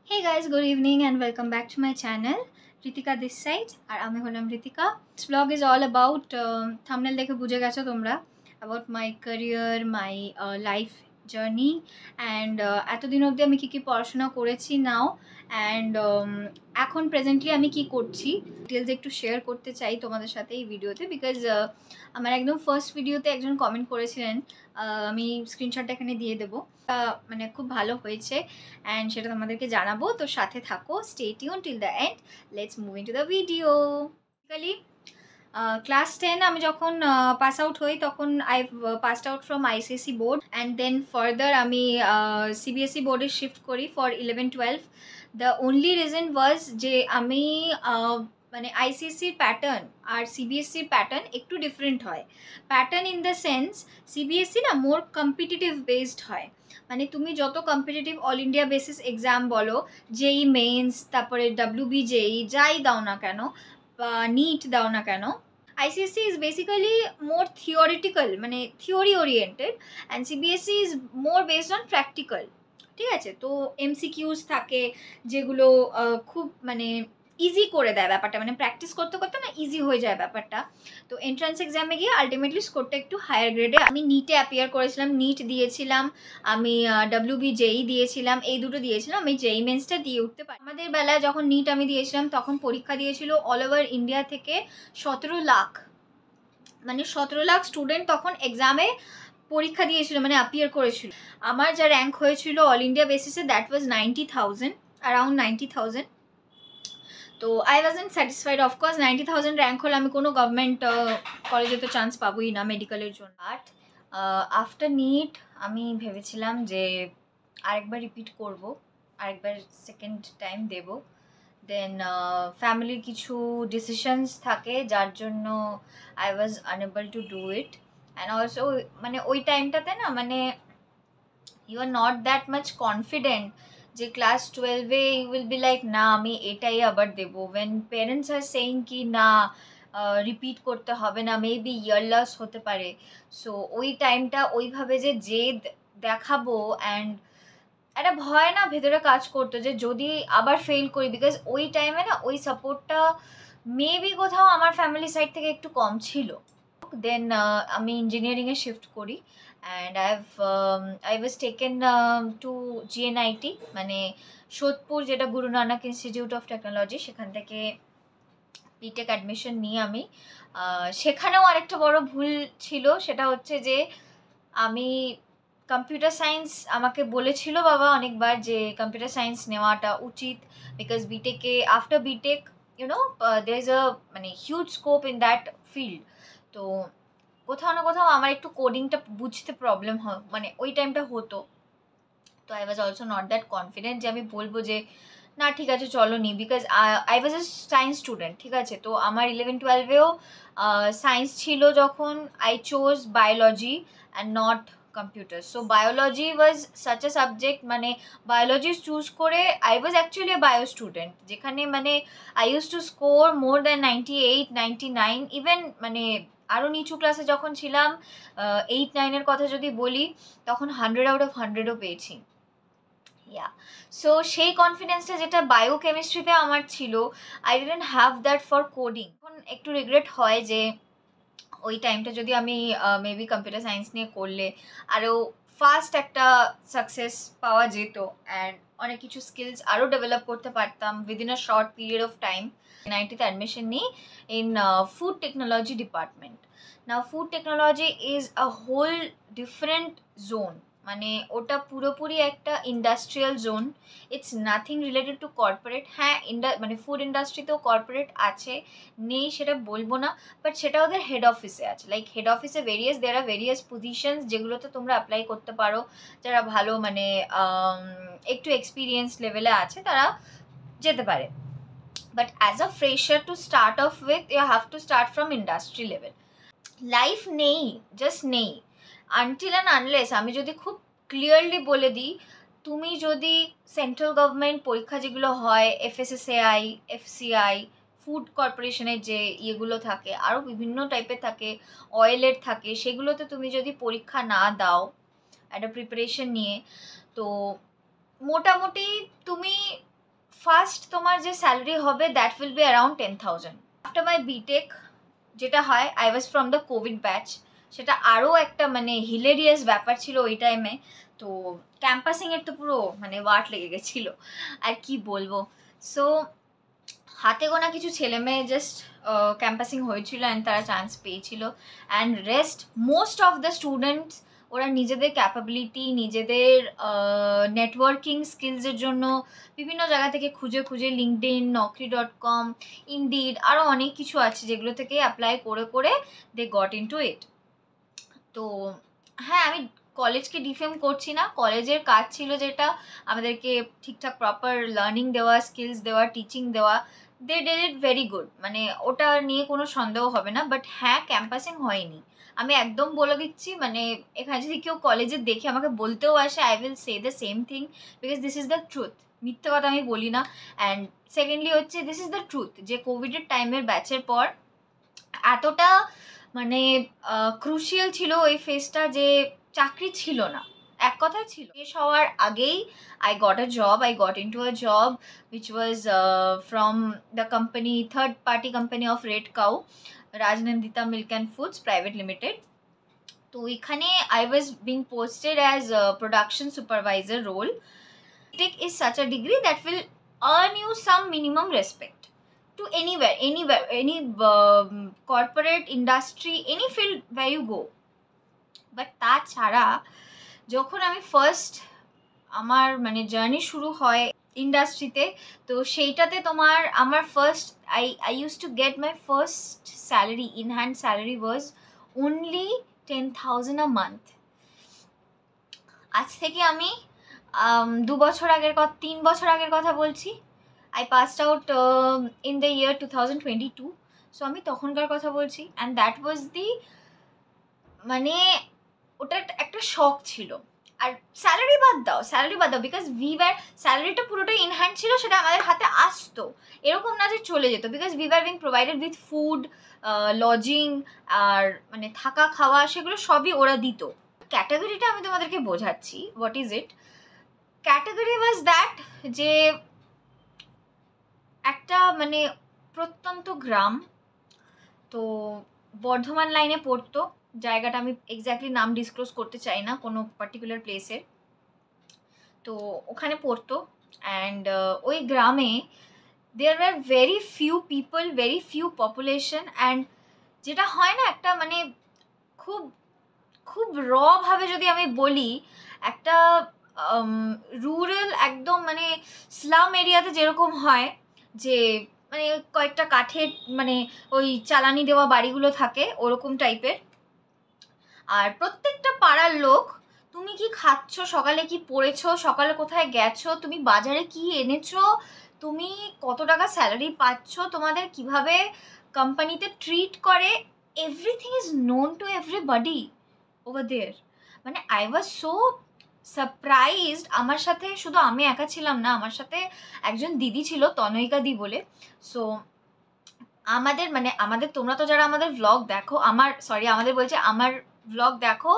Hey guys, good evening and welcome back to my channel. Ritika this side আর আমি হলাম Ritika. This vlog is all about thumbnail দেখে বুঝে গেছো তোমরা about my career, my life journey and এতদিন অবধি আমি কি পড়াশোনা করেছি নাও and এখন প্রেজেন্টলি আমি কি করছি ডিটেলস একটু শেয়ার করতে চাই তোমাদের সাথে এই ভিডিওতে বিকজ আমার একদম ফার্স্ট ভিডিওতে একজন কমেন্ট করেছিলেন, আমি স্ক্রিনশটটা এখানে দিয়ে দেবো, মানে খুব ভালো হয়েছে অ্যান্ড সেটা তোমাদেরকে জানাবো। তো সাথে থাকো, stay tune till the end. Let's move into the video. Basically class 10 আমি যখন পাস আউট হই তখন I passed out from ICSE board and then further আমি সিবিএসসি বোর্ডে শিফট করি for 11-12। The only reason was যে আমি মানে আইসিএসসির প্যাটার্ন আর সিবিএসসির প্যাটার্ন একটু ডিফারেন্ট হয়। Pattern in the sense CBSE না মোর কম্পিটিটিভ বেসড হয়, মানে তুমি যত competitive all India basis exam বলো, জেই মেন্স, তারপরে WBJEE যাই দাও না কেন বা নিট দাও না কেন, ICSE is basically more theoretical, মানে theory oriented and CBSE is more based on practical. ঠিক আছে, তো এমসিকিউজ থাকে যেগুলো খুব মানে ইজি করে দেয় ব্যাপারটা, মানে প্র্যাকটিস করতে করতে না ইজি হয়ে যায় ব্যাপারটা। তো এন্ট্রান্স এক্সামে গিয়ে আলটিমেটলি স্কোরটা একটু হায়ার গ্রেডে। আমি নিটে অ্যাপিয়ার করেছিলাম, নিট দিয়েছিলাম, আমি WBJEE দিয়েছিলাম, এই দুটো দিয়েছিলাম। আমি জেই মেন্সটা দিয়ে উঠতে পারি। আমাদের বেলায় যখন নিট আমি দিয়েছিলাম তখন পরীক্ষা দিয়েছিল অল ওভার ইন্ডিয়া থেকে 17 লাখ, মানে 17 লাখ স্টুডেন্ট তখন এক্সামে পরীক্ষা দিয়েছিল, মানে অ্যাপিয়ার করেছিল। আমার যা র্যাঙ্ক হয়েছিল অল ইন্ডিয়া বেসিসে দ্যাট ওয়াজ 90,000, অ্যারাউন্ড 90,000। তো I wasn't satisfied. Of course 90,000 rank হলে আমি কোনো গভর্নমেন্ট কলেজে তো চান্স পাবোই না মেডিকেলের জন্য। বাট আফটার নিট আমি ভেবেছিলাম যে আরেকবার রিপিট করব, আরেকবার সেকেন্ড টাইম দেব। দেন ফ্যামিলির কিছু ডিসিশনস থাকে যার জন্য I was unable to do it and also মানে ওই টাইমটাতে না মানে you are not that much confident যে ক্লাস 12-এ ইউ উইল বি লাইক না আমি এটাই আবার দেবো, ওয়েন পেরেন্টস আর সেইং কি না রিপিট করতে হবে না, মেবি ইয়ার লস হতে পারে। সো ওই টাইমটা ওইভাবে যে জেদ দেখাবো অ্যান্ড একটা ভয় না ভেতরে কাজ করতো যে যদি আবার ফেল করি, বিকজ ওই টাইমে না ওই সাপোর্টটা মেবি কোথাও আমার ফ্যামিলি সাইড থেকে একটু কম ছিল। দেন আমি ইঞ্জিনিয়ারিংয়ে শিফট করি and I was taken to GNIT, মানে সোদপুর, যেটা Guru Nanak institute of technology, সেখান থেকে বিটেক অ্যাডমিশন নিয়ে আমি সেখানেও আরেকটা বড় ভুল ছিল, সেটা হচ্ছে যে আমি কম্পিউটার সায়েন্স, আমাকে বলেছিল বাবা অনেকবার যে কম্পিউটার সায়েন্স নেওয়াটা উচিত বিকজ বিটেকে after BTech you know there is a মানে huge scope in that field. তো কোথাও না কোথাও আমার একটু কোডিংটা বুঝতে প্রবলেম হয়, মানে ওই টাইমটা হতো। তো I was also not that confident যে আমি বলবো যে না ঠিক আছে চলো নি, because I was a science student. ঠিক আছে, তো আমার 11-12-এও সায়েন্স ছিল যখন I chose biology and not computer. So biology was such a subject, মানে বায়োলজি চুজ করে I was actually a bio student, যেখানে মানে I use to score more than 98-99 even, মানে আরও নিচু ক্লাসে যখন ছিলাম 8-9-এর কথা যদি বলি তখন 100 আউট অফ 100ও পেয়েছি। ইয়া, সো সেই কনফিডেন্সটা যেটা বায়োকেমিস্ট্রিতে আমার ছিল, I didn't have that for coding. এখন একটু রিগ্রেট হয় যে ওই টাইমটা যদি আমি মেবি কম্পিউটার সায়েন্স নিয়ে করলে আরও ফাস্ট একটা সাকসেস পাওয়া যেত অ্যান্ড অনেক কিছু স্কিলস আরও ডেভেলপ করতে পারতাম within a short period of time. 90তে অ্যাডমিশন নিই in food technology department. Now food technology is a whole different zone, মানে ওটা পুরোপুরি একটা industrial zone. It's nothing related to corporate. হ্যাঁ, মানে ফুড ইন্ডাস্ট্রিতেও কর্পোরেট আছে, নেই সেটা বলবো না, বাট সেটা ওদের হেড অফিসে আছে। লাইক হেড অফিসে দেয়ার আর ভেরিয়াস পজিশনস যেগুলোতে তোমরা অ্যাপ্লাই করতে পারো, যারা ভালো মানে একটু এক্সপিরিয়েন্স লেভেলে আছে তারা যেতে পারে। But as a fresher to start off with you have to start from industry level. Life নেই, জাস্ট নেই, আনটিল অ্যান্ড আনলেস আমি যদি খুব ক্লিয়ারলি বলে দিই, তুমি যদি সেন্ট্রাল গভর্নমেন্ট পরীক্ষা যেগুলো হয় FSSAI, FCI, ফুড কর্পোরেশনের যে ইয়েগুলো থাকে, আরও বিভিন্ন টাইপের থাকে, অয়েলের থাকে, সেগুলোতে তুমি যদি পরীক্ষা না দাও একটা প্রিপারেশন নিয়ে, তো মোটামুটি তুমি ফার্স্ট তোমার যে স্যালারি হবে that will be around 10,000। After my BTech যেটা হয়, I was from the Covid batch, সেটা আরও একটা মানে হিলেরিয়াস ব্যাপার ছিল ওই টাইমে। তো ক্যাম্পাসিংয়ের তো পুরো মানে ওয়াট লেগে গেছিলো, আর কি বলবো। সো হাতে গোনা কিছু ছেলে মেয়ে জাস্ট ক্যাম্পাসিং হয়েছিল অ্যান্ড তারা চান্স পেয়েছিল, and rest most of the students ওরা নিজেদের ক্যাপাবিলিটি, নিজেদের নেটওয়ার্কিং স্কিলসের জন্য বিভিন্ন জায়গা থেকে খুঁজে খুঁজে লিঙ্কডইন, naukri.com, ইনডিড, আরও অনেক কিছু আছে যেগুলো থেকে অ্যাপ্লাই করে করে দে গট ইনটু ইট। তো হ্যাঁ, আমি কলেজকে ডিফেম করছি না, কলেজের কাজ ছিল যেটা আমাদেরকে ঠিকঠাক প্রপার লার্নিং দেওয়া, স্কিলস দেওয়া, টিচিং দেওয়া, they did it very good, মানে ওটা নিয়ে কোনো সন্দেহ হবে না। বাট হ্যাঁ, ক্যাম্পাসিং হয়নি, আমি একদম বলে দিচ্ছি। মানে এখানে যদি কেউ কলেজে দেখে আমাকে বলতেও আসে, I will say the same thing, because this is the truth, মিথ্যে কথা আমি বলি না। অ্যান্ড সেকেন্ডলি হচ্ছে দিস ইজ দ্য ট্রুথ, যে কোভিডের টাইমের ব্যাচের পর এতটা মানে ক্রুশিয়াল ছিল ওই ফেজটা যে চাকরি ছিল না, এক কথায় ছিল। শেষ হওয়ার আগেই I got into a job which was from the company, third party company of Red Cow, Rajnandita Milk and Foods Private Limited. তো এখানে I was being posted as a production supervisor role. Tech is such a degree that will earn you some minimum respect to anywhere, any corporate industry, any field where you go. But তাছাড়া যখন আমি first আমার মানে journey শুরু হয় ইন্ডাস্ট্রিতে, তো সেইটাতে তোমার আমার first I used to get my first salary, in hand salary was only 10,000 a month. আজ থেকে আমি 3 বছর আগের কথা বলছি। I passed out in the year 2022, so আমি তখনকার কথা বলছি। অ্যান্ড দ্যাট ওয়াজ দি মানে ওটা একটা শখ ছিল। আর স্যালারি বাদ দাও, বিকজ স্যালারিটা পুরোটাই ইন হ্যান্ড ছিল, সেটা আমাদের হাতে আসতো, এরকম না যে চলে যেত, because we were being provided with food, lodging, আর মানে থাকা খাওয়া সেগুলো সবই ওরা দিত। ক্যাটাগরিটা আমি তোমাদেরকে বোঝাচ্ছি, what is it. Category was that যে একটা মানে প্রত্যন্ত গ্রাম, তো বর্ধমান লাইনে পড়তো, জায়গাটা আমি এক্স্যাক্টলি নাম ডিসক্লোজ করতে চাই না কোনো পার্টিকুলার প্লেসের। তো ওখানে পড়তো, অ্যান্ড ওই গ্রামে there were very few people, very few population, and যেটা হয় না একটা মানে খুব খুব ভাবে যদি আমি বলি, একটা রুরাল একদম মানে স্লাম এরিয়াতে যেরকম হয় যে মানে কয়েকটা কাঠের মানে ওই চালানি দেওয়া বাড়িগুলো থাকে, ওরকম টাইপের। আর প্রত্যেকটা পাড়ার লোক, তুমি কি খাচ্ছ, সকালে কি পড়েছো, সকালে কোথায় গেছো, তুমি বাজারে কি এনেছো, তুমি কত টাকা স্যালারি পাচ্ছ, তোমাদের কিভাবে কোম্পানিতে ট্রিট করে, everything is known to everybody over there. মানে আই ওয়াজ সো সারপ্রাইজড। আমার সাথে শুধু আমি একা ছিলাম না, আমার সাথে একজন দিদি ছিল, তনয়িকা দি বলে। সো আমাদের তোমরা তো যারা আমাদের ভ্লগ দেখো, আমার ভ্লগ দেখো,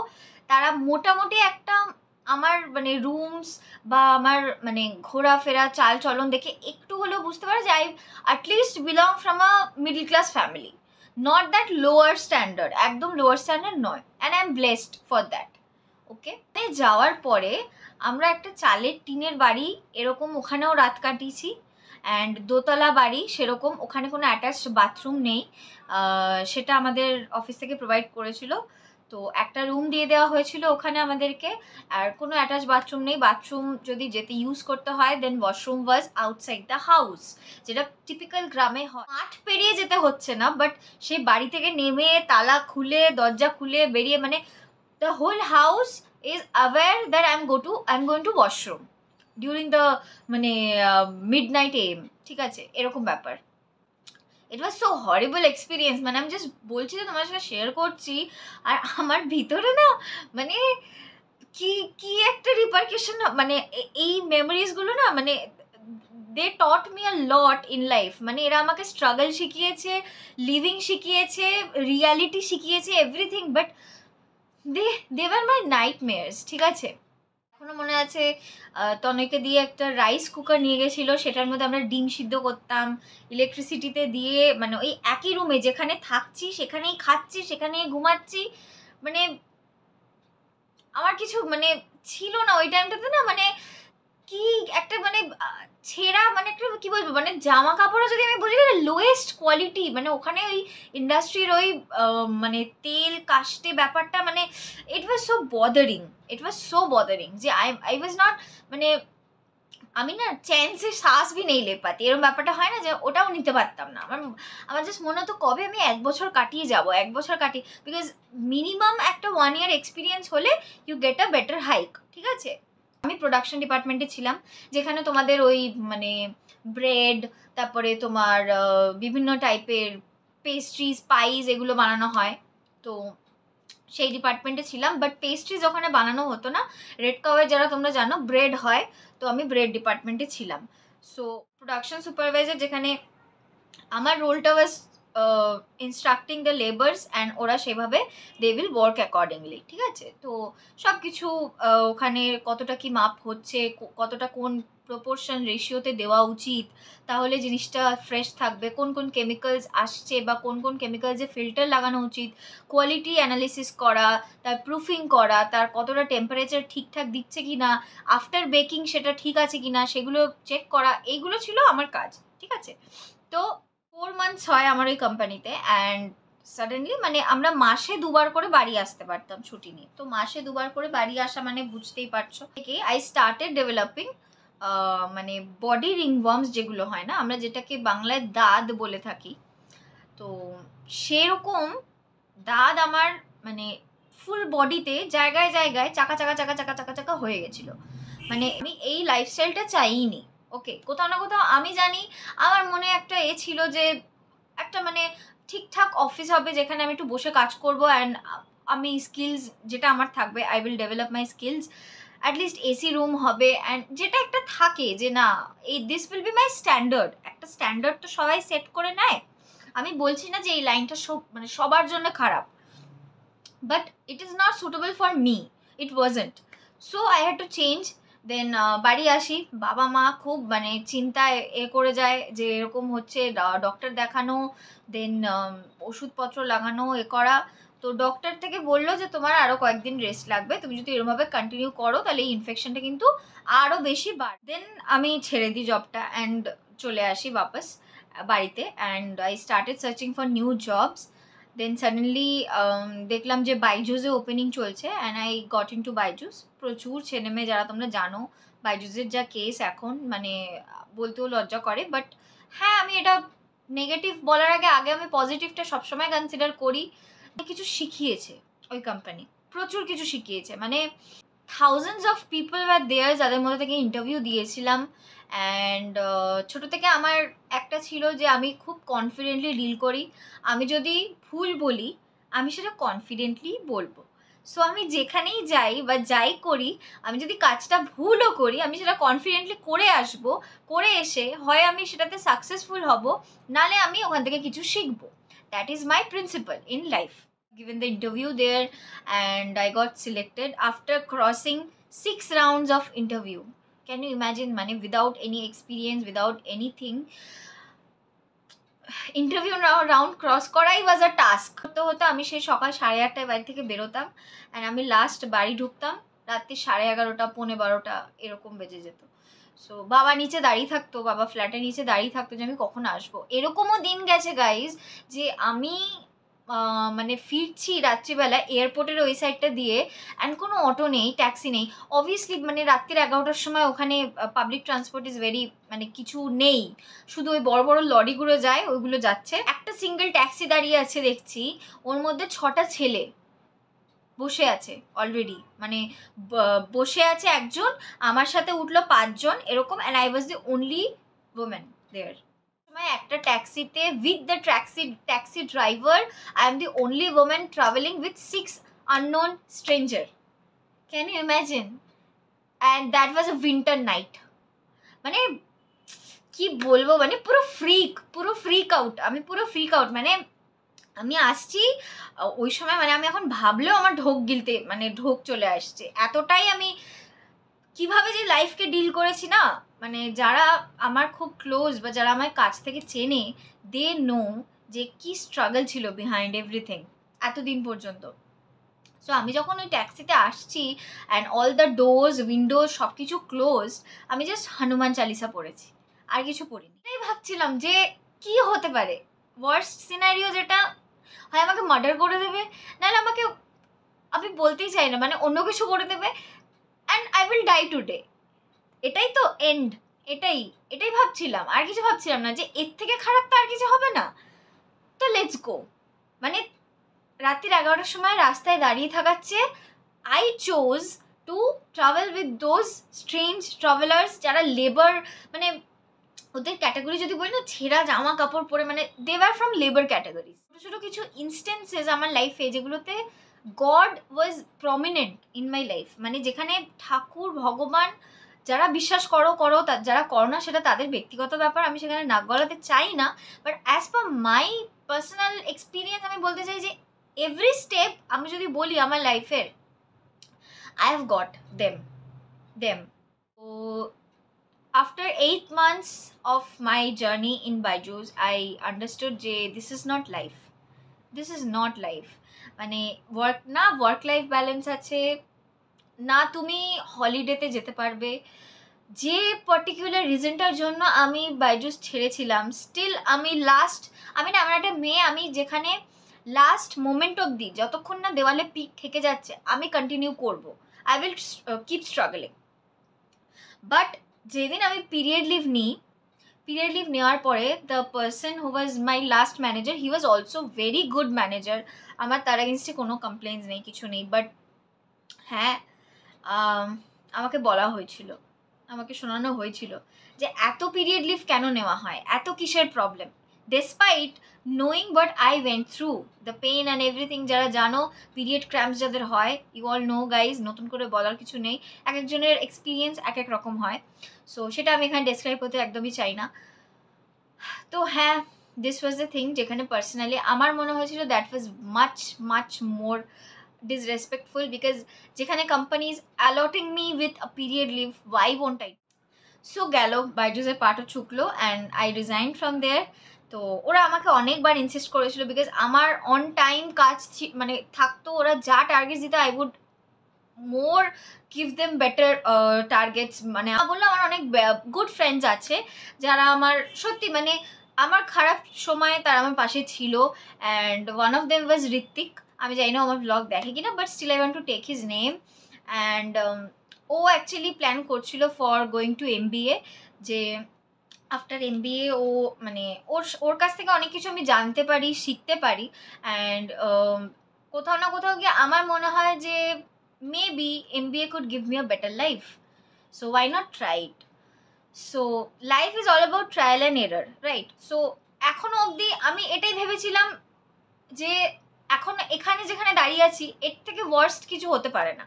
তারা মোটামুটি একটা আমার মানে রুমস বা আমার মানে ঘোরাফেরা চাল চলন দেখে একটু হলেও বুঝতে পারে যে I at least belong from a middle class family, not that lower standard, একদম লোয়ার স্ট্যান্ডার্ড নয়, and I am blessed for that. Okay, যাওয়ার পরে আমরা একটা চালের টিনের বাড়ি এরকম ওখানেও রাত কাটিয়েছি, অ্যান্ড দোতলা বাড়ি সেরকম, ওখানে কোনো অ্যাটাচড বাথরুম নেই, সেটা আমাদের অফিস থেকে প্রোভাইড করেছিল। তো একটা রুম দিয়ে দেওয়া হয়েছিল ওখানে আমাদেরকে, আর কোনো অ্যাটাচ বাথরুম নেই। বাথরুম যদি যেতে ইউজ করতে হয়, then washroom was outside the house, যেটা টিপিক্যাল গ্রামে হয়। মাঠ পেরিয়ে যেতে হচ্ছে না, বাট সেই বাড়ি থেকে নেমে তালা খুলে দরজা খুলে বেরিয়ে মানে the whole house is aware that I am going to washroom during the মানে মিডনাইট AM, ঠিক আছে, এরকম ব্যাপার। ইট ওয়াজ সো হরিবল এক্সপিরিয়েন্স, মানে আমি জাস্ট বলছি যে তোমার সাথে শেয়ার করছি, আর আমার ভিতরে না মানে কি একটা রিপারকেশন, মানে এই মেমোরিজগুলো না মানে they taught me a lot in life. মানে এরা আমাকে স্ট্রাগল শিখিয়েছে, লিভিং শিখিয়েছে, রিয়ালিটি শিখিয়েছে, everything, but they were my nightmares, ঠিক আছে। এখনো মনে আছে তনয়কে দিয়ে একটা রাইস কুকার নিয়ে গেছিলো, সেটার মধ্যে আমরা ডিম সিদ্ধ করতাম ইলেকট্রিসিটিতে দিয়ে, মানে ওই একই রুমে যেখানে থাকছি সেখানেই খাচ্ছি সেখানেই ঘুমাচ্ছি। মানে আমার কিছু মানে ছিল না ওই টাইমটাতে না, মানে কি একটা মানে ছেঁড়া, মানে একটা কি বলবো, মানে জামা কাপড়ও যদি আমি বলি লোয়েস্ট কোয়ালিটি, মানে ওখানে ওই ইন্ডাস্ট্রির ওই মানে তেল কাস্টে ব্যাপারটা, মানে ইট ওয়াজ সো বদারিং, যে আই ওয়াজ নট, মানে আমি না চ্যান্সে শ্বাস ভি নেই লে পাতি, এরকম ব্যাপারটা হয় না, যে ওটাও নিতে পারতাম না। আমার জাস্ট মনে হতো কবে আমি 1 বছর কাটিয়ে যাবো, 1 বছর কাটিয়ে, বিকজ মিনিমাম একটা 1 ইয়ার এক্সপিরিয়েন্স হলে you get a better hike, ঠিক আছে। আমি প্রোডাকশন ডিপার্টমেন্টে ছিলাম, যেখানে তোমাদের ওই মানে ব্রেড, তারপরে তোমার বিভিন্ন টাইপের পেস্ট্রি স্পাইস এগুলো বানানো হয়, তো সেই ডিপার্টমেন্টে ছিলাম। বাট পেস্ট্রিজ ওখানে বানানো হতো না, রেড কাওয়ে যারা তোমরা জানো ব্রেড হয়, তো আমি ব্রেড ডিপার্টমেন্টে ছিলাম। সো প্রোডাকশন সুপারভাইজার, যেখানে আমার রোলটা ওয়াজ ইনস্ট্রাক্টিং দ্য লেবার্স অ্যান্ড ওরা সেভাবে দে উইল ওয়ার্ক অ্যাকর্ডিংলি, ঠিক আছে। তো সব কিছু ওখানে কতটা কি মাপ হচ্ছে, কতটা কোন প্রপোর্শন রেশিওতে দেওয়া উচিত, তাহলে জিনিসটা ফ্রেশ থাকবে, কোন কোন কেমিক্যালস আসছে বা কোন কোন কেমিক্যালসে ফিল্টার লাগানো উচিত, কোয়ালিটি অ্যানালিসিস করা, তার প্রুফিং করা, তার কতটা টেম্পারেচার ঠিকঠাক দিচ্ছে কি না, আফটার বেকিং সেটা ঠিক আছে কি না সেগুলো চেক করা, এইগুলো ছিল আমার কাজ, ঠিক আছে। তো 4 months হয় আমার ওই কোম্পানিতে, অ্যান্ড সাডেনলি মানে আমরা মাসে 2বার করে বাড়ি আসতে পারতাম ছুটি নিয়ে। তো মাসে 2বার করে বাড়ি আসা মানে বুঝতেই পারছো, থেকে আই স্টার্টেড ডেভেলপিং মানে বডি রিংওয়ার্মস যেগুলো হয় না, আমরা যেটাকে বাংলায় দাঁত বলে থাকি, তো সেরকম দাঁত আমার মানে ফুল বডিতে জায়গায় জায়গায় চাকা চাকা চাকা চাকা চাকা চাকা হয়ে গেছিলো। মানে আমি এই লাইফস্টাইলটা চাইনি, ওকে। কোথাও না কোথাও আমি জানি আমার মনে একটা ছিল যে একটা মানে ঠিকঠাক অফিস হবে যেখানে আমি একটু বসে কাজ করবো, অ্যান্ড আমি স্কিলস যেটা আমার থাকবে, I will develop my skills, at least AC room হবে, অ্যান্ড যেটা একটা থাকে যে না এই this will be my standard, একটা স্ট্যান্ডার্ড তো সবাই সেট করে নেয়। আমি বলছি না যে এই লাইনটা মানে সবার জন্য খারাপ, but it is not suitable for me, it wasn't, so I had to change. দেন বাড়ি আসি, বাবা মা খুব মানে চিন্তায় করে যায় যে এরকম হচ্ছে, ডক্টর দেখানো, দেন ওষুধপত্র লাগানো করা। তো ডক্টর থেকে বললো যে তোমার আরও কয়েকদিন রেস্ট লাগবে, তুমি যদি এরমভাবে কন্টিনিউ করো তাহলে এই ইনফেকশনটা কিন্তু আরও বেশি দেন আমি ছেড়ে দিই জবটা অ্যান্ড চলে আসি বাপাস বাড়িতে, and I started searching for new jobs. Then suddenly দেখলাম যে বাইজুসে ওপেনিং চলছে, and I got in to Byju's. প্রচুর ছেলে মেয়ে, যারা তোমরা জানো বাইজুসের যা কেস এখন, মানে বলতেও লজ্জা করে, বাট হ্যাঁ আমি এটা নেগেটিভ বলার আগে আমি পজিটিভটা সবসময় কনসিডার করি। কিছু শিখিয়েছে ওই কোম্পানি, প্রচুর কিছু শিখিয়েছে, মানে থাউজেন্ডস অফ পিপল ওয়ার দেয়ার, যাদের মধ্যে থেকে ইন্টারভিউ দিয়েছিলাম। অ্যান্ড ছোটো থেকে আমার একটা ছিল যে আমি খুব কনফিডেন্টলি ডিল করি, আমি যদি ভুল বলি আমি সেটা কনফিডেন্টলি বলবো। সো আমি যেখানেই যাই বা যাই করি, আমি যদি কাজটা ভুলও করি আমি সেটা কনফিডেন্টলি করে আসবো, করে এসে হয় আমি সেটাতে সাকসেসফুল হব, নালে আমি ওখান থেকে কিছু শিখবো। That is my principal in life. Given the interview there and I got selected after crossing 6 rounds of interview. Can you imagine, মানে without any experience, without anything, interview round cross করাই ওয়াজ আ task. হতে হতে আমি সেই সকাল 8:30টায় বাড়ি থেকে বেরোতাম, অ্যান্ড আমি লাস্ট বাড়ি ঢুকতাম রাত্রি 11:30 12:30 এরকম বেজে যেত। সো বাবা নিচে দাঁড়িয়ে থাকতো, বাবা ফ্ল্যাটের নিচে দাঁড়িয়ে থাকতো যে আমি কখন আসবো। এরকমও দিন গেছে গাইজ যে আমি মানে ফিরছি রাত্রিবেলা এয়ারপোর্টের ওই সাইডটা দিয়ে, অ্যান্ড কোনো অটো নেই, ট্যাক্সি নেই, অবভিয়াসলি মানে রাত্রির 11টার সময় ওখানে পাবলিক ট্রান্সপোর্ট ইজ ভেরি, মানে কিছু নেই, শুধু ওই বড় বড় লরিগুলো যায়, ওইগুলো যাচ্ছে। একটা সিঙ্গেল ট্যাক্সি দাঁড়িয়ে আছে দেখছি, ওর মধ্যে 6টা ছেলে বসে আছে অলরেডি, মানে বসে আছে একজন, আমার সাথে উঠলো 5 জন এরকম, and I was the only women there. একটা ট্যাক্সিতে with the taxi driver, I am the only women travelling with 6 unknown stranger. Can you imagine? And that was a winter night. মানে কি বলবো, মানে পুরো ফ্রিক আউট, আমি পুরো freak out. মানে আমি আসছি ওই সময়, মানে আমি এখন ভাবলেও আমার ঢোক গিলতে মানে ঢোক চলে আসছে, এতটাই আমি কিভাবে যে লাইফকে ডিল করেছি না, মানে যারা আমার খুব ক্লোজ বা যারা আমার কাছ থেকে চেনে, দে নো যে কি স্ট্রাগল ছিল বিহাইন্ড এভরিথিং এতদিন পর্যন্ত। সো আমি যখন ওই ট্যাক্সিতে আসছি and all the doors Windows সব কিছু ক্লোজ, আমি জাস্ট হনুমান চালিসা পড়েছি, আর কিছু পড়িনি। তাই ভাবছিলাম যে কি হতে পারে ওয়ার্স্ট সিনারিও, যেটা হয় আমাকে মার্ডার করে দেবে, নাহলে আমাকে, আমি বলতেই চাই না, মানে অন্য কিছু করে দেবে, and I will die today. এটাই তো এন্ড, এটাই এটাই ভাবছিলাম, আর কিছু ভাবছিলাম না যে এর থেকে খারাপ তো আর কিছু হবে না। তো লেটস গো। মানে রাত্রির 11টার সময় রাস্তায় দাঁড়িয়ে থাকার চেয়ে I chose to travel with those strange travellers যারা লেবার, মানে ওদের ক্যাটাগরি যদি বলি না, ছেঁড়া জামা কাপড় পরে, মানে they were from labour category. ছোটো ছোটো কিছু ইনস্টেন্সেস আমার লাইফে যেগুলোতে God was prominent in my life, মানে যেখানে ঠাকুর ভগবান, যারা বিশ্বাস করো করো, যারা করো না সেটা তাদের ব্যক্তিগত ব্যাপার, আমি সেখানে নাক গলাতে চাই না। But as per my personal experience আমি বলতে চাই যে এভরি স্টেপ আমি যদি বলি আমার লাইফের, আই হ্যাভ গট দেম। তো after 8 months of my journey in Byju's, I understood যে this is not life. This is not life. মানে ওয়ার্ক লাইফ ব্যালেন্স আছে না, তুমি হলিডেতে যেতে পারবে। যে পার্টিকুলার রিজনটার জন্য আমি বাইজুস ছেড়েছিলাম, স্টিল আমি আমার একটা মেয়ে, আমি যেখানে লাস্ট মোমেন্ট অবধি যতক্ষণ না দেওয়ালে পিক থেকে যাচ্ছে আমি কন্টিনিউ করব, I will keep struggling. But যেদিন আমি পিরিয়ড লিভ নেওয়ার পরে, the person who was my last manager, he was also very good manager, আমার তার এগেনস্টে কোনো কমপ্লেন্স নেই, কিছু নেই। বাট হ্যাঁ, আমাকে বলা হয়েছিল, আমাকে শোনানো হয়েছিল যে এত পিরিয়ড লিভ কেন নেওয়া হয়, এত কিসের problem, despite knowing what I went through, the pain and everything। যারা জানো পিরিয়ড ক্র্যাম্পস যাদের হয়, ইউ অল নো গাইজ, নতুন করে বলার কিছু নেই, এক একজনের এক্সপিরিয়েন্স এক এক রকম হয়। সো সেটা আমি এখানে ডেসক্রাইব করতে একদমই চাই না। তো হ্যাঁ, দিস ওয়াজ দ্য থিং যেখানে পার্সোনালি আমার মনে হয়েছিল that was much more disrespectful, because যেখানে companies allotting me with a period leave, why won't I? So গেল বাইজুসের পাটও ছুকলো অ্যান্ড আই রিজাইন ফ্রম দেয়ার। তো ওরা আমাকে অনেকবার ইনসিস্ট করেছিল, বিকজ আমার অন টাইম কাজ মানে থাকতো, ওরা যা টার্গেটস দিত I would more give them better targets. মানে বললো আমার অনেক গুড ফ্রেন্ডস আছে যারা আমার সত্যি, মানে আমার খারাপ সময়ে তারা আমার পাশে ছিল, and one of them was Ritwik. আমি জানি না আমার ব্লগ দেখে কিনা, but still I want to take his name. And ও অ্যাকচুয়ালি প্ল্যান করছিল ফর গোয়িং টু MBA, যে আফটার MBA ও, মানে ওর কাছ থেকে অনেক কিছু আমি জানতে পারি, শিখতে পারি। অ্যান্ড কোথাও না কোথাও গিয়ে আমার মনে হয় যে maybe MBA could give me a better life, so why not try it? So life is all about trial and error, right? So এখনো অবধি আমি এটাই ভেবেছিলাম যে এখন এখানে যেখানে দাঁড়িয়ে আছি এর থেকে ওয়ার্স্ট কিছু হতে পারে না,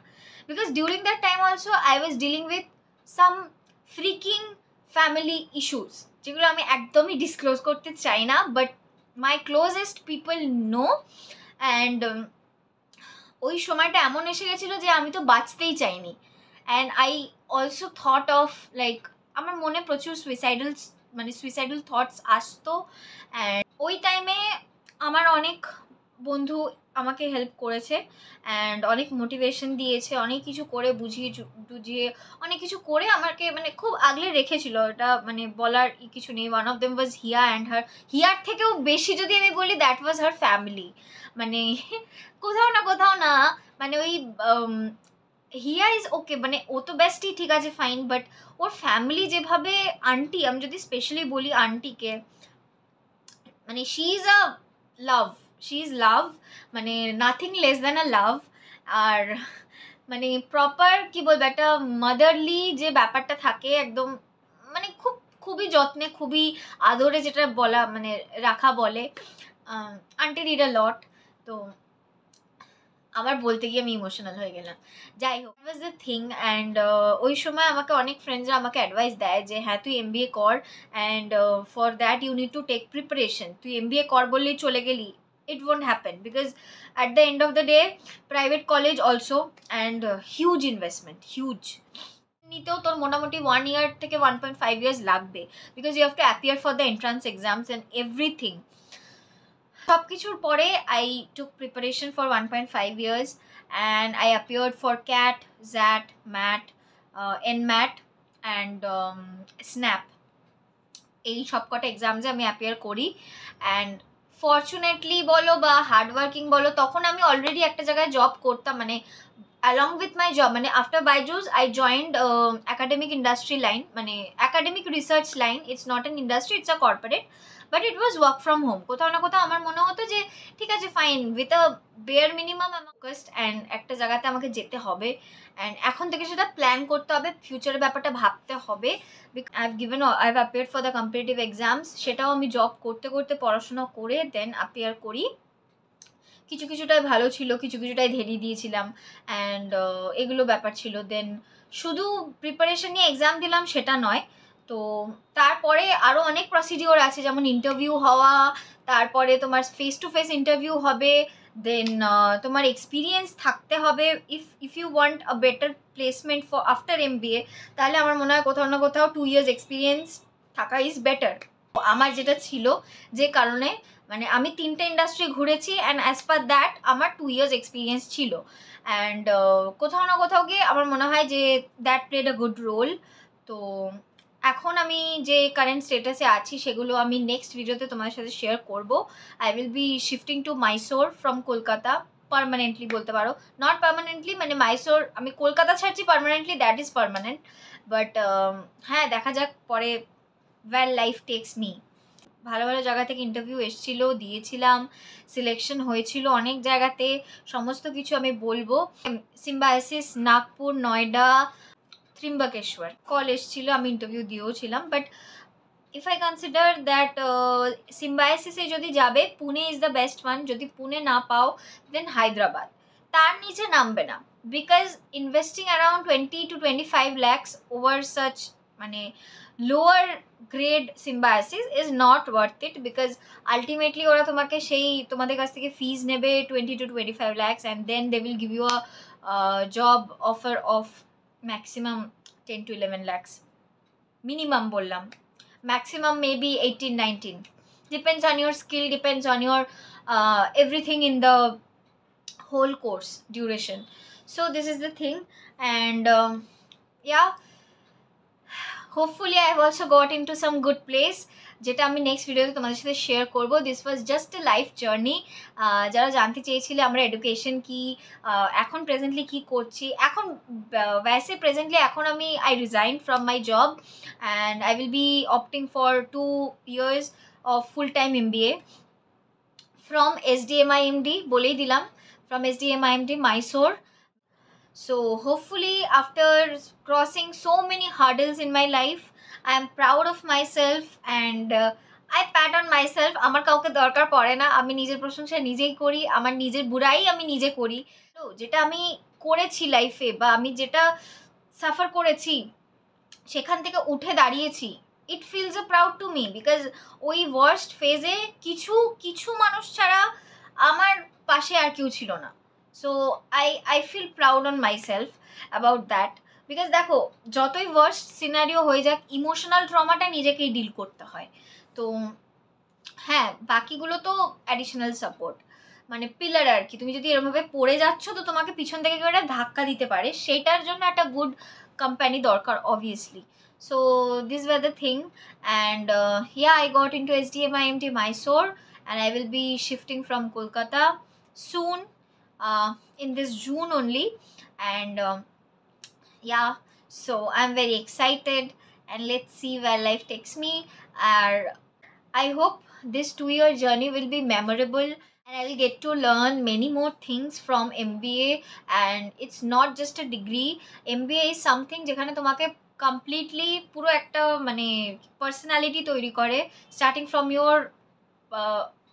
because during that time also I was dealing with some freaking family issues, যেগুলো আমি একদমই ডিসক্লোজ করতে চাই না, but my closest people know. And ওই সময়টা এমন এসে গেছিলো যে আমি তো বাঁচতেই চাইনি। And I also thought of like, আমার মনে প্রচুর সুইসাইডাল থটস আসতো। অ্যান্ড ওই টাইমে আমার অনেক বন্ধু আমাকে হেল্প করেছে, অ্যান্ড অনেক মোটিভেশন দিয়েছে, অনেক কিছু করে বুঝিয়ে অনেক কিছু করে আমাকে মানে খুব আগলে রেখেছিল, এটা মানে বলার কিছু নেই। One of them was Hiya and হিয়ার থেকেও বেশি যদি আমি বলি, দ্যাট ওয়াজ হার ফ্যামিলি। মানে কোথাও না মানে ওই হিয়া ইজ ওকে, মানে ও তো বেস্টই, ঠিক আছে ফাইন, বাট ওর ফ্যামিলি যেভাবে, আন্টি, আমি যদি স্পেশালি বলি আন্টিকে, মানে শি ইজ লাভ, মানে নাথিং লেস দ্যান আ লাভ। আর মানে প্রপার কি বলবো, একটা মাদারলি যে ব্যাপারটা থাকে একদম, মানে খুবই যত্নে, খুবই আদরে, যেটা বলা মানে রাখা বলে, আন্টি ডিড আ লট। তো আমার বলতে গিয়ে আমি ইমোশনাল হয়ে গেলাম। যাই হোক, ওয়াজ দ্য থিং। অ্যান্ড ওই সময় আমাকে অনেক ফ্রেন্ডসরা আমাকে অ্যাডভাইস দেয় যে হ্যাঁ তুই MBA কর, and for that you need to take preparation. তুই MBA কর বললেই চলে গেলি, it won't happen, because at the end of the day private college also, and huge investment, huge. নিতেও তোর মোটামুটি 1 year থেকে 1.5 years লাগবে, because you have to appear for the entrance exams and everything. সব কিছুর পরে I took preparation for 1.5 years and I appeared for CAT, ZAT, MAT, NMAT and SNAP। এই সবকটা এক্সামসে আমি অ্যাপিয়ার করি অ্যান্ড ফর্চুনেটলি বলো বা হার্ডওয়ার্কিং বলো, তখন আমি অলরেডি একটা জায়গায় জব করতাম, মানে along with my job, মানে after BYJU'S I joined academic industry line, মানে academic research line, it's not an industry, it's a corporate, but it was work from home। কোথাও না কোথাও আমার মনে হতো যে ঠিক আছে fine, with a bear minimum আমি ফোকাসড অ্যান্ড একটা জায়গাতে আমাকে যেতে হবে অ্যান্ড এখন থেকে সেটা প্ল্যান করতে হবে, ফিউচারের ব্যাপারটা ভাবতে হবে। I've appeared for the competitive exams, সেটাও আমি জব করতে করতে পড়াশোনা করে দেন অ্যাপিয়ার করি। কিছু কিছুটাই ভালো ছিল, কিছু কিছুটাই ধেরিয়ে দিয়েছিলাম অ্যান্ড এগুলো ব্যাপার ছিল। দেন শুধু প্রিপারেশন নিয়ে এক্সাম দিলাম সেটা নয়, তো তারপরে আরও অনেক প্রসিডিওর আছে, যেমন ইন্টারভিউ হওয়া, তারপরে তোমার ফেস টু ফেস ইন্টারভিউ হবে, দেন তোমার এক্সপিরিয়েন্স থাকতে হবে। If you want a better placement for after MBA, তাহলে আমার মনে হয় কোথাও না কোথাও 2 years এক্সপিরিয়েন্স থাকা ইজ বেটার। আমার যেটা ছিল, যে কারণে মানে আমি 3টে ইন্ডাস্ট্রি ঘুরেছি অ্যান্ড অ্যাজ পার দ্যাট আমার 2 years এক্সপিরিয়েন্স ছিল অ্যান্ড কোথাও না কোথাও গিয়ে আমার মনে হয় যে that played a good role. তো এখন আমি যে কারেন্ট স্টেটাসে আছি সেগুলো আমি নেক্সট ভিডিওতে তোমাদের সাথে শেয়ার করব। I will be shifting to Mysore from Kolkata, permanently বলতে পারো, নট পারমানেন্টলি, মানে মাইসোর আমি কলকাতা ছাড়ছি, permanently that is permanent, but হ্যাঁ দেখা যাক পরে ওয়েল লাইফ টেক্স মি। ভালো ভালো জায়গা থেকে ইন্টারভিউ এসেছিলো, দিয়েছিলাম, সিলেকশন হয়েছিল অনেক জায়গাতে, সমস্ত কিছু আমি বলবো। সিম্বায়োসিস, নাগপুর, নয়ডা, ত্রিম্বকেশ্বর কল এসেছিলো, আমি ইন্টারভিউ দিয়েওছিলাম। But if I consider that সিম্বায়োসিসে যদি যাবে, Pune is the best one. যদি পুনে না পাও দেন হায়দ্রাবাদ, তার নিচে নামবে না, because investing around 20 to 25 lakhs over such মানে lower grade Symbiosis is not worth it, because ultimately ওরা তোমাকে সেই তোমাদের কাছ থেকে ফিজ নেবে 20 to 25 lakhs and then they will give you a job offer of maximum 10 to 11 lakhs, minimum বললাম, maximum maybe 18, 19, depends on your skill, depends on your everything in the whole course duration. So this is the thing and yeah, hopefully I have also got into some good place, যেটা আমি next ভিডিওতে তোমাদের সাথে share করবো। This was just a life journey. যারা জানতে চেয়েছিলে আমরা এডুকেশন কি, এখন প্রেজেন্টলি কি করছি, এখন वैसे প্রেজেন্টলি এখন আমি I resign from my job and I will B opting for 2 years of full time MBA from SDMIMD, বলেই দিলাম, from SDMIMD Mysore. So hopefully after crossing so many hurdles in my life, I am proud of myself and I pat on myself. আমার কাউকে দরকার পড়ে না, আমি নিজের প্রশংসা নিজেই করি, আমার নিজের বুড়াই আমি নিজে করি। তো যেটা আমি করেছি লাইফে বা আমি যেটা সাফার করেছি সেখান থেকে উঠে দাঁড়িয়েছি, it feels a proud to me, because ওই ওয়ার্স্ট ফেজে কিছু কিছু মানুষ ছাড়া আমার পাশে আর কেউ ছিল না। So I feel proud on myself about that, because দেখো যতই ওয়ার্স্ট সিনারিও হয়ে যাক, ইমোশনাল ট্রমাটা নিজেকেই ডিল করতে হয়। তো হ্যাঁ, বাকিগুলো তো অ্যাডিশনাল সাপোর্ট, মানে পিলার আর কি। তুমি যদি এরমভাবে পড়ে যাচ্ছ তো তোমাকে পিছন থেকে কেউ একটা ধাক্কা দিতে পারে, সেইটার জন্য একটা গুড কোম্পানি দরকার obviously. So these were the thing and yeah, I got into SDMIMT Mysore and I will be shifting from Kolkata soon, in this June only and yeah, so I'm very excited and let's see where life takes me. I hope this 2-year journey will be memorable and I will get to learn many more things from MBA and it's not just a degree. MBA is something যেখানে তোমাকে completely পুরো একটা মানে personality তৈরি করে, starting from your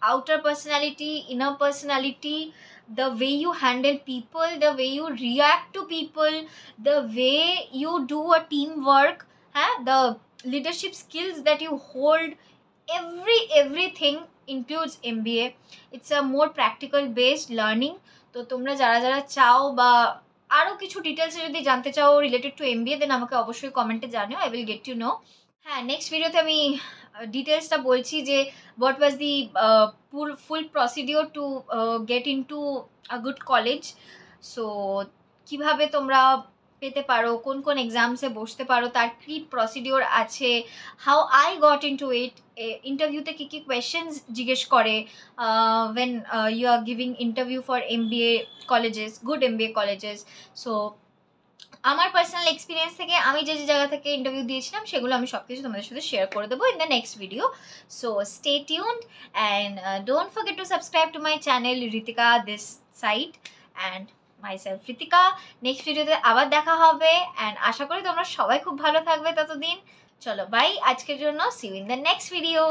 outer personality, inner personality, the way you handle people, the way you react to people, the way you do a teamwork, the leadership skills that you hold, everything includes MBA. It's a more practical based learning. তো তোমরা যারা যারা চাও বা আরও কিছু ডিটেলসে যদি জানতে চাও রিলেটেড টু MBA, দেন আমাকে অবশ্যই কমেন্টে জানিও, I will get you know. হ্যাঁ, নেক্সট ভিডিওতে আমি ডিটেলসটা বলছি যে what was the full procedure to get into a good college. So কীভাবে তোমরা পেতে পারো, কোন কোন এক্সামসে বসতে পারো, তার কী প্রসিডিওর আছে, how I got in two it, ইন্টারভিউতে কী কী কোয়েশ্চেন্স জিজ্ঞেস করে when you are giving interview for MBA colleges, good MBA colleges. So আমার পার্সোনাল এক্সপিরিয়েন্স থেকে আমি যে যে জায়গা থেকে ইন্টারভিউ দিয়েছিলাম সেগুলো আমি সব কিছু তোমাদের সাথে শেয়ার করে দেবো in the next video. So stay tuned and don't forget to subscribe to my channel Ritika this side and myself Ritika. Next ভিডিওতে আবার দেখা হবে অ্যান্ড আশা করি তোমরা সবাই খুব ভালো থাকবে ততদিন। চলো বাই আজকের জন্য, see you in the next video.